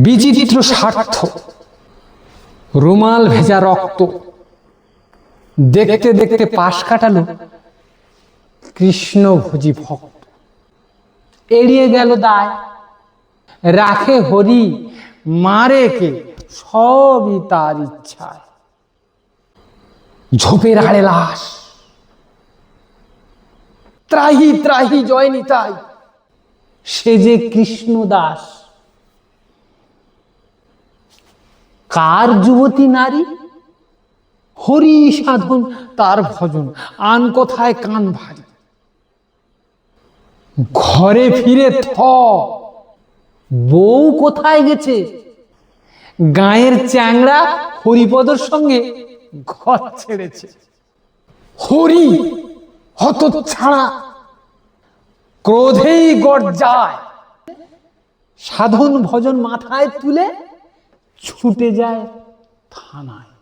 বিচিত্র স্বার্থ, রুমাল ভেজা রক্ত, দেখতে দেখতে পাশ কাটালো কৃষ্ণভোজী ভক্ত। এড়িয়ে গেল দায়, রাখে হরি, মারে কে, সবই তার ইচ্ছায়। ঝোপের আড়ে লাশ, ত্রাহি ত্রাহি জয় নিতাই, সে যে কৃষ্ণ দাস। কার যুবতী নারী, হরি সাধন তার ভজন, আন কথায় কান ভারী। ঘরে ফিরে বউ কোথায় গেছে, গায়ের চ্যাংড়া হরিপদর সঙ্গে ঘর ছেড়েছে। হরি হতচ্ছাড়া, ক্রোধেই গর্জায়, সাধন ভজন মাথায় তুলে ছুটে যায় থানায়।